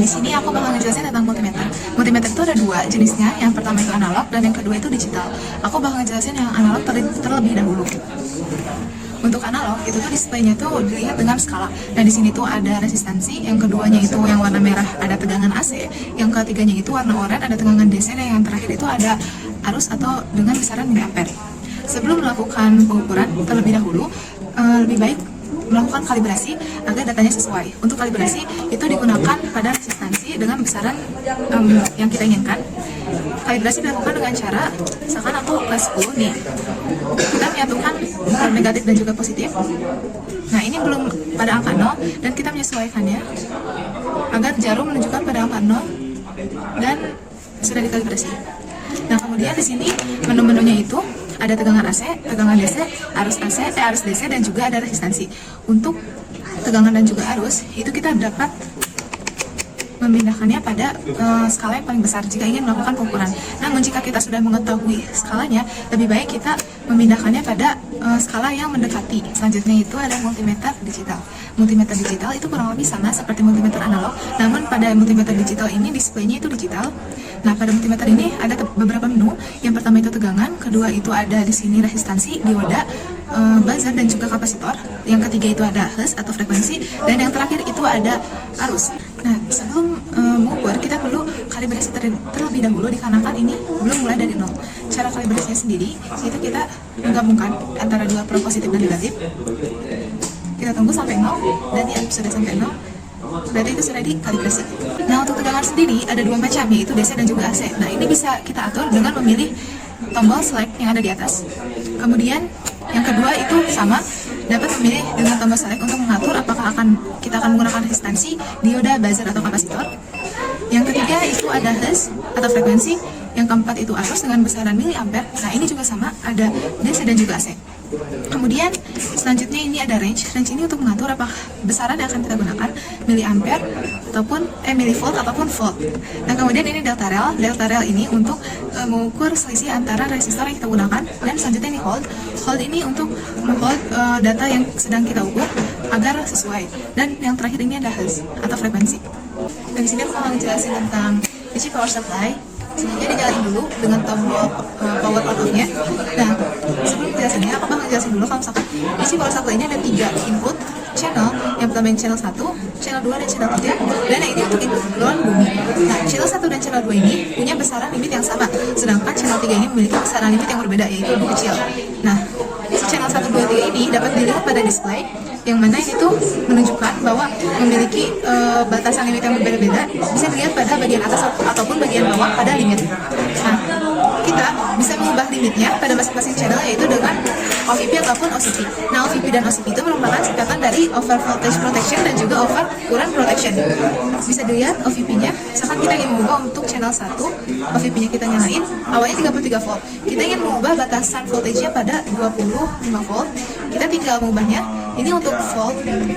di sini aku bakal ngejelasin tentang multimeter. Multimeter itu ada dua jenisnya, yang pertama itu analog dan yang kedua itu digital. Aku bakal ngejelasin yang analog terlebih dahulu. Untuk analog itu tuh displaynya tuh dilihat dengan skala. Nah di sini tuh ada resistansi, yang keduanya itu yang warna merah ada tegangan AC, yang ketiganya itu warna oranye ada tegangan DC, dan yang terakhir itu ada arus atau dengan besaran miliampere. Sebelum melakukan pengukuran terlebih dahulu, lebih baik melakukan kalibrasi agar datanya sesuai. Untuk kalibrasi itu digunakan pada resistansi dengan besaran yang kita inginkan. Kalibrasi dilakukan dengan cara, misalkan aku kelas 10 nih, kita menyatukan negatif dan juga positif. Nah ini belum pada angka 0 dan kita menyesuaikannya agar jarum menunjukkan pada angka 0 dan sudah dikalibrasi. Nah kemudian di sini menu-menunya itu ada tegangan AC, tegangan DC, arus DC, dan juga ada resistansi. Untuk tegangan dan juga arus itu kita dapat memindahkannya pada skala yang paling besar jika ingin melakukan pengukuran. Namun jika kita sudah mengetahui skalanya, lebih baik kita memindahkannya pada skala yang mendekati. Selanjutnya itu ada multimeter digital. Multimeter digital itu kurang lebih sama seperti multimeter analog, namun pada multimeter digital ini displaynya itu digital. Nah pada multimeter ini ada beberapa menu. Yang pertama itu tegangan, kedua itu ada di sini resistansi, dioda, buzzer dan juga kapasitor. Yang ketiga itu ada hertz atau frekuensi, dan yang terakhir itu ada arus. Nah sebelum mengukur kita perlu kalibrasi terlebih dahulu dikarenakan ini belum mulai dari nol. Cara kalibrasinya sendiri itu kita menggabungkan antara dua pro positif dan negatif. Kita tunggu sampai 0 dan dia sudah sampai 0, berarti itu sudah dikalibrasi. Nah untuk tegangan sendiri ada dua macam, yaitu DC dan juga AC. Nah ini bisa kita atur dengan memilih tombol select yang ada di atas. Kemudian yang kedua itu sama, dapat memilih dengan tombol select untuk mengatur apakah kita akan menggunakan resistansi, dioda, buzzer atau kapasitor. Yang ketiga itu ada hertz atau frekuensi. Yang keempat itu arus dengan besaran miliampere. Nah ini juga sama, ada DC dan juga AC. Kemudian selanjutnya ini ada range. Range ini untuk mengatur apakah besaran yang akan kita gunakan miliampere ataupun milivolt ataupun volt. Nah kemudian ini delta rel. Delta rel ini untuk mengukur selisih antara resistor yang kita gunakan. Dan selanjutnya ini hold. Hold ini untuk menghold data yang sedang kita ukur agar sesuai. Dan yang terakhir ini ada hertz atau frekuensi. Dan di sini aku akan menjelaskan tentang DC power supply. Sebelumnya dinyalain dulu dengan tombol power on off-nya. Nah, sebelum jelasinnya, aku bakal jelasin dulu kalau misalkan DC power supply ini ada 3 input channel. Yang pertama yang channel 1, channel 2, dan channel 3. Dan yang ini untuk input ground bumi. Nah, channel 1 dan channel 2 ini punya besaran limit yang sama. Sedangkan channel 3 ini memiliki besaran limit yang berbeda, yaitu lebih kecil. Nah, channel 1, 2, 3 ini dapat dilihat pada display, yang mana ini tuh menunjukkan bahwa memiliki batasan limit yang berbeda-beda. Bisa dilihat pada bagian atas ataupun bagian bawah pada limit. Nah, kita bisa mengubah limitnya pada masing-masing channel, yaitu dengan OVP ataupun OCP. Nah, OVP dan OCP itu merupakan singkatan dari over voltage protection dan juga over current protection. Bisa dilihat OVP-nya, misalkan kita ingin mengubah untuk channel 1, OVP-nya kita nyalain, awalnya 33 volt. Kita ingin mengubah batasan voltage-nya pada 25 volt, kita tinggal mengubahnya. Ini untuk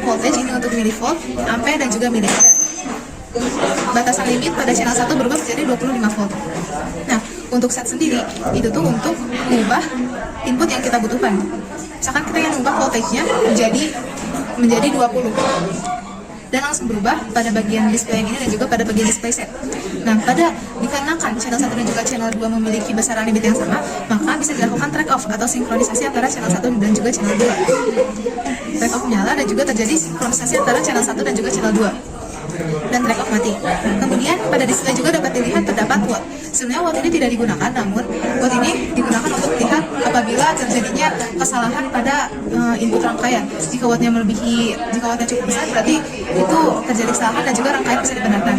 voltage, ini untuk milivolt, ampere, dan juga miliampere. Batasan limit pada channel 1 berubah menjadi 25 volt. Nah, untuk set sendiri, itu tuh untuk mengubah input yang kita butuhkan. Misalkan kita ingin mengubah voltage-nya menjadi 20. Dan langsung berubah pada bagian display yang ini dan juga pada bagian display set. Nah, dikarenakan channel 1 dan juga channel 2 memiliki besaran limit yang sama, maka bisa dilakukan track off atau sinkronisasi antara channel 1 dan juga channel 2. Track off menyala dan juga terjadi sinkronisasi antara channel 1 dan juga channel 2. Dan track off mati. Kemudian pada display juga dapat dilihat terdapat watt. Sebenarnya watt ini tidak digunakan, namun watt ini digunakan untuk lihat apabila terjadinya kesalahan pada input rangkaian. Jika wattnya cukup besar, berarti itu terjadi kesalahan dan juga rangkaian bisa dibenarkan.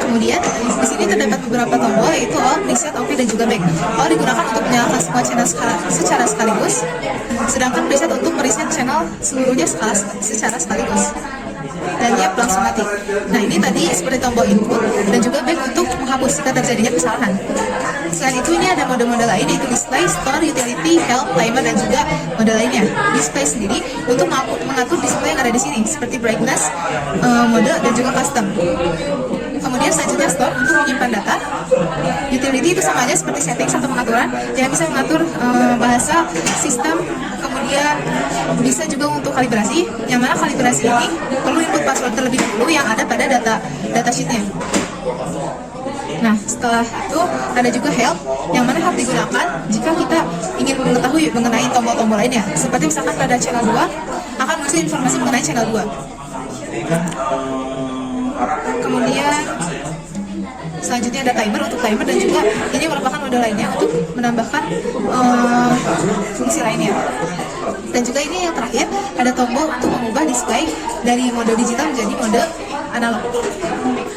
Kemudian di sini terdapat beberapa tombol, yaitu all, preset, OK, dan juga back. All digunakan untuk menyalakan semua channel secara sekaligus, sedangkan preset untuk mereset channel seluruhnya secara sekaligus. Dan dia langsung mati. Nah ini tadi seperti tombol input dan juga back untuk menghapus jika terjadinya kesalahan. Selain itu ini ada mode-mode lain, yaitu display, store, utility, help, timer, dan juga mode lainnya. Display sendiri untuk mengatur display yang ada di sini seperti brightness, mode, dan juga custom. Kemudian selanjutnya store untuk menyimpan data. Utility itu sama aja seperti settings atau pengaturan yang bisa mengatur bahasa, sistem, kemudian Kemudian bisa juga untuk kalibrasi, yang mana kalibrasi ini perlu input password terlebih dahulu yang ada pada datasheetnya. Nah, setelah itu ada juga help, yang mana help digunakan jika kita ingin mengetahui mengenai tombol-tombol lainnya. Seperti misalkan pada channel 2 akan muncul informasi mengenai channel 2. Kemudian selanjutnya ada timer untuk timer, dan juga ini merupakan mode lainnya untuk menambahkan fungsi lainnya. Dan juga ini yang terakhir ada tombol untuk mengubah display dari mode digital menjadi mode analog.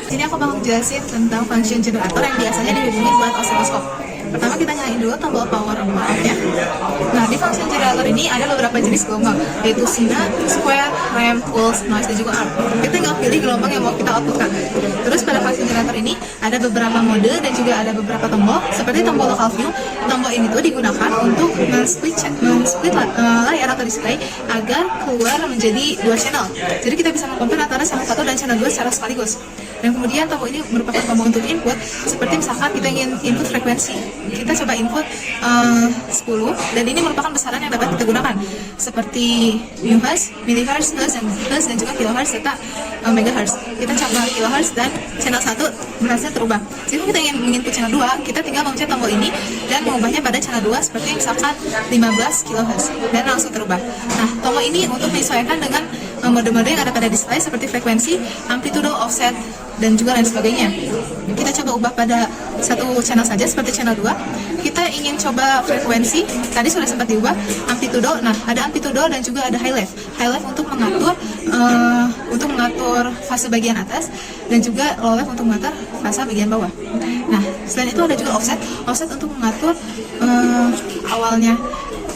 Sini aku bakal jelasin tentang function generator yang biasanya dihubungin buat oscilloscope. Pertama kita nyalain dulu tombol power on-nya. Nah, di function generator ini ada beberapa jenis gelombang, yaitu sine, square, ramp, pulse, noise, dan juga arc. Kita tinggal pilih gelombang yang mau kita outputkan. Terus pada function generator ini ada beberapa mode dan juga ada beberapa tombol, seperti tombol local view. Tombol ini tuh digunakan untuk men-split layar atau display agar keluar menjadi dua channel. Jadi kita bisa mengcompare antara channel 1 dan channel 2 secara sekaligus. Dan kemudian tombol ini merupakan tombol untuk input, seperti misalkan kita ingin input frekuensi, kita coba input 10, dan ini merupakan besaran yang dapat kita gunakan, seperti mHz, milihertz, hertz, dan juga kilohertz serta megahertz. Kita coba kilohertz dan channel 1 berhasil terubah. Jika kita ingin menginput channel 2, kita tinggal memencet tombol ini dan mengubahnya pada channel 2 seperti misalkan 15 kHz dan langsung terubah. Nah, tombol ini untuk menyesuaikan dengan mode-mode yang ada pada display seperti frekuensi, amplitudo, offset, dan juga lain sebagainya. Kita coba ubah pada satu channel saja seperti channel 2. Kita ingin coba frekuensi, tadi sudah sempat diubah, amplitudo. Nah, ada amplitudo dan juga ada high left. High left untuk mengatur fase bagian atas, dan juga low left untuk mengatur fase bagian bawah. Nah, selain itu ada juga offset. Offset untuk mengatur awalnya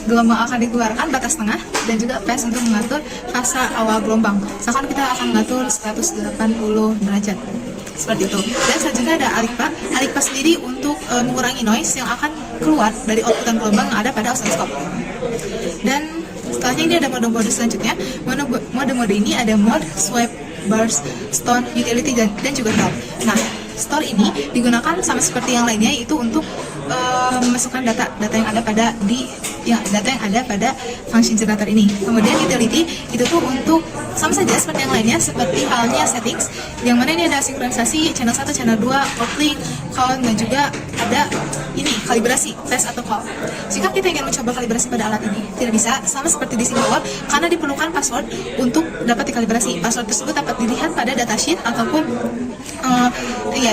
gelombang akan dikeluarkan batas tengah, dan juga phase untuk mengatur fase awal gelombang. Misalkan kita akan mengatur 180 derajat seperti itu. Dan selanjutnya ada Alipa. Alipa sendiri untuk mengurangi noise yang akan keluar dari outputan gelombang yang ada pada oscilloscope. Dan setelahnya ini ada mode-mode selanjutnya. Mode-mode ini ada mode, swipe, burst, stone, utility, dan juga help. Nah, store ini digunakan sama seperti yang lainnya, yaitu untuk memasukkan data yang ada pada data yang ada pada function generator ini. Kemudian utility itu tuh untuk sama saja seperti yang lainnya, seperti halnya settings, yang mana ini ada sinkronisasi channel 1, channel 2, coupling, count, dan juga ada ini kalibrasi, test atau call. Jika kita ingin mencoba kalibrasi pada alat ini, tidak bisa, sama seperti di sini bawah, karena diperlukan password untuk dapat dikalibrasi. Password tersebut dapat dilihat pada datasheet ataupun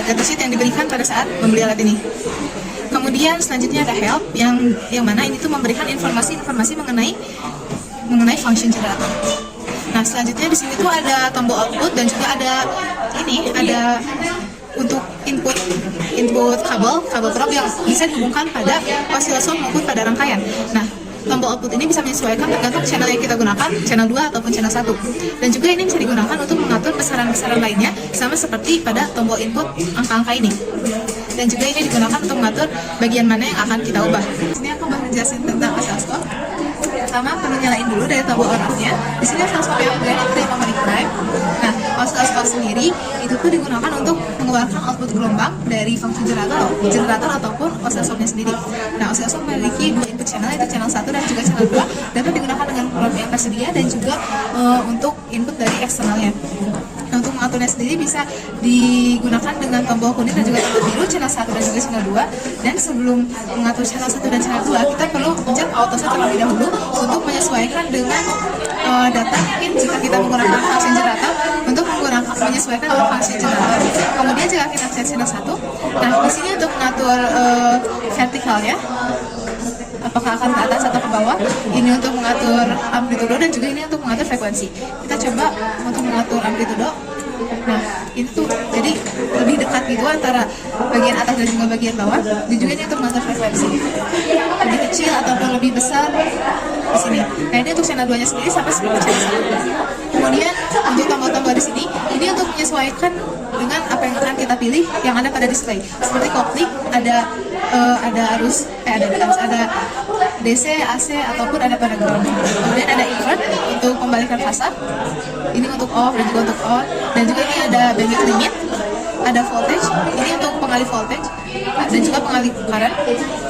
datasheet yang diberikan pada saat membeli alat ini. Kemudian selanjutnya ada help, yang mana ini tuh memberikan informasi mengenai function generator. Nah, selanjutnya di sini tuh ada tombol output, dan juga ada untuk input kabel probe yang bisa dihubungkan pada oscilloscope maupun pada rangkaian. Nah, tombol output ini bisa menyesuaikan tergantung channel yang kita gunakan, channel 2 ataupun channel 1. Dan juga ini bisa digunakan untuk mengatur besaran-besaran lainnya, sama seperti pada tombol input angka-angka ini. Dan juga ini digunakan untuk mengatur bagian mana yang akan kita ubah. Ini aku bakal jelasin tentang oscilloscope. Pertama, perlu nyalain dulu dari tombol on-off-nya. Di sini oscilloscope yang berada di harmonic prime. Nah, oscilloscope sendiri itu tuh digunakan untuk mengeluarkan output gelombang dari function generator ataupun oscilloscope-nya sendiri. Nah, oscilloscope memiliki dua input channel, yaitu channel 1 dan juga channel 2, dapat digunakan dengan probe yang tersedia dan juga untuk input dari eksternalnya. Nah, untuk mengaturnya sendiri bisa digunakan dengan tombol kuning dan juga tombol biru, channel 1 dan juga channel 2. Dan sebelum mengatur channel 1 dan channel 2, kita perlu pencet auto set terlebih dahulu untuk menyesuaikan dengan data. Mungkin jika kita menggunakan function generator, untuk menyesuaikan dengan function generator. Kemudian jika kita pencet channel 1, nah di sini untuk mengatur vertikalnya, apakah akan ke atas atau ke bawah. Ini untuk mengatur amplitudo, dan juga ini untuk mengatur frekuensi. Kita coba untuk mengatur amplitudo. Nah, ini tuh jadi lebih dekat gitu antara bagian atas dan juga bagian bawah. Dan juga ini untuk mengatur frekuensi, lebih kecil ataupun lebih besar di sini. Nah, ini untuk channel 2-nya sendiri sampai seperti channel 1. Kemudian untuk tombol-tombol di sini, ini untuk menyesuaikan dengan apa yang akan kita pilih yang ada pada display. Seperti coupling, ada DC, AC, ataupun ada pada ground. Kemudian ada invert untuk membalikan fase. Ini untuk off dan juga untuk on. Dan juga ini ada bandwidth limit, ada voltage, ini untuk pengalih voltage, dan juga pengalih current,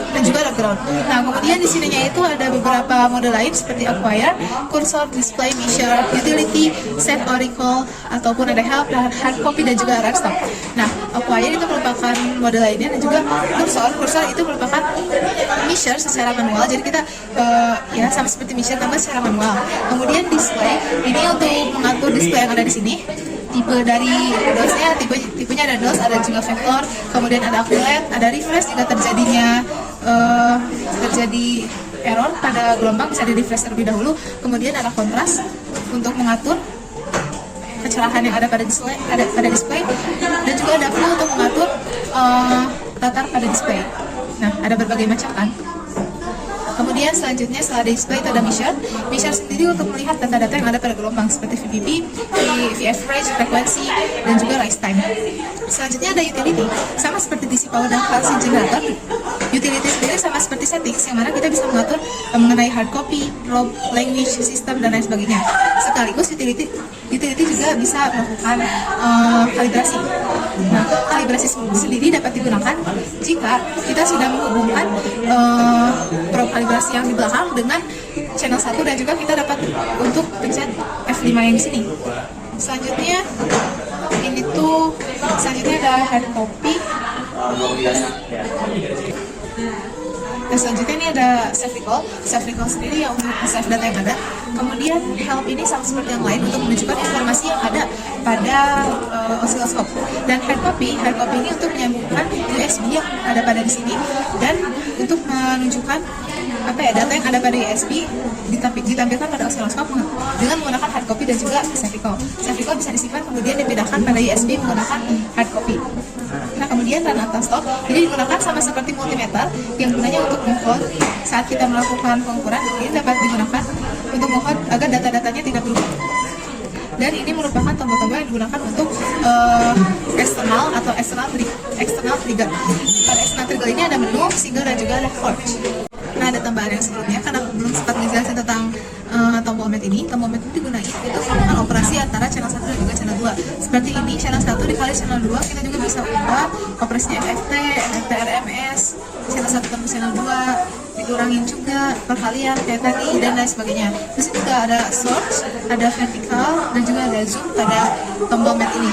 dan juga ada ground. Nah, kemudian di sininya itu ada beberapa mode lain seperti acquire, cursor, display, measure, utility, set or recall, ataupun ada help, hard copy, dan juga run stop. Nah, acquire itu merupakan mode lainnya, dan juga cursor itu merupakan measure secara manual. Jadi kita ya sama seperti measure tambah secara manual. Kemudian display ini untuk mengatur display yang ada di sini. Tipe dari DOS-nya, tipenya ada DOS, ada juga vektor, kemudian ada QLED, ada refresh jika terjadi error pada gelombang bisa di refresh terlebih dahulu. Kemudian ada kontras untuk mengatur kecerahan yang ada pada display, dan juga ada flow untuk mengatur latar pada display. Nah, ada berbagai macam kan. Kemudian selanjutnya setelah display itu ada measure sendiri untuk melihat data-data yang ada pada gelombang seperti VPP, VF range, frekuensi, dan juga rise time. Selanjutnya ada utility, sama seperti DC power dan function generator. Utility sendiri sama seperti settings, yang mana kita bisa mengatur mengenai hard copy, ROM, language, system, dan lain sebagainya. Sekaligus utility juga bisa melakukan kalibrasi. Nah, kalibrasi sendiri dapat digunakan jika kita sudah menghubungkan probe kalibrasi yang di belakang dengan channel 1, dan juga kita dapat untuk pencet F5 yang di sini. Selanjutnya ada hard copy. Nah, selanjutnya ini ada save recall sendiri yang untuk save data yang ada. Kemudian help ini sama seperti yang lain untuk menunjukkan informasi yang ada pada osiloskop. Dan hard copy ini untuk menyambungkan USB yang ada pada di sini, dan untuk menunjukkan data yang ada pada USB ditampilkan pada osiloskop dengan menggunakan hard copy dan juga save recall. Save recall bisa disimpan kemudian dipindahkan pada USB menggunakan hard copy. Nah, kemudian run atau stop ini digunakan sama seperti multimeter yang gunanya untuk mengukur saat kita melakukan pengukuran. Ini dapat digunakan untuk mengukur agar data-datanya tidak berubah. Dan ini merupakan tombol-tombol yang digunakan untuk external trigger. Pada external trigger ini ada menu, single, dan juga ada forge. Nah, ada tambahan yang sebelumnya karena belum sempat menjelaskan tentang tombol mat ini. Tombol mat ini digunakan untuk melakukan operasi antara channel 1 dan juga channel 2. Seperti ini, channel 1 dikali channel 2, kita juga bisa ubah operasinya FFT, FFT RMS, channel 1 tambah channel 2, dikurangin juga perkalian kayak tadi, dan lain sebagainya. Terus juga ada source, ada vertical, dan juga ada zoom pada tombol mat ini.